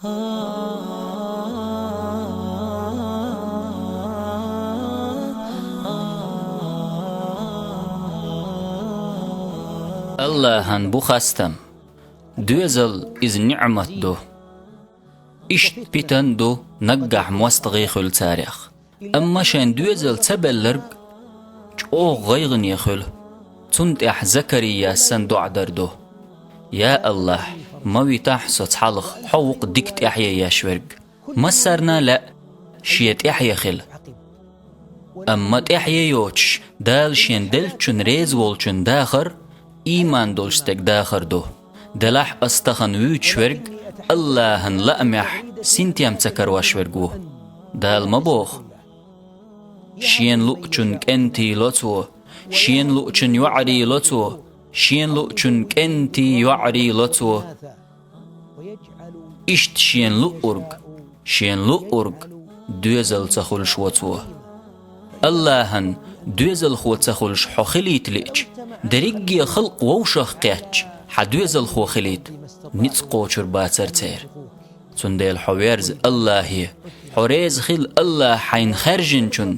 Allah'ın bu hastam düzel iz ni'mat do işt biten do naggah muastaghikhul tarikh amma şen düzel tabellerg o gayğın yakhul tunt Zakariya sen du'adar do ya Allah ما تحصت حلق حوق دكت إحيا يشورق مسرنا لا شيت إحيا خل أما إحيا يوتش دال شين دلچن ريز والچن داخر إيمان دولشتك داخر دو دلح أستخن ويتشورق اللهن لأمح سنتيام تكر واشورقو دال مبوخ شين لؤچن كنتي لطو شين لؤچن يعري لطو شين لؤچن كنتي يعري لطو إشت شين لؤرق دوزل تخلش وطو اللهن دوزل خو تخلش حخليت ليج دريجي خلق ووشخ قيتش حدوزل خو خليت نتقو شرباتر تير تنديل حويرز الله حريز خل الله حين خرجنشن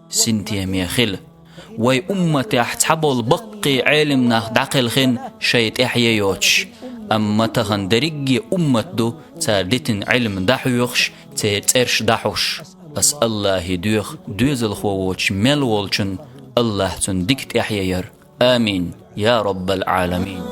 سنتيام يخل وي أمتي احتحبل بقي علم ناخ داقل خن شيت إحيا يوتش أما تخن دريجي أمت دو تاردتن علم دحوخش تيرش دحوش أس الله دوخ دوزل خووش ملولشن الله تندكت إحيا ير آمين يا رب العالمين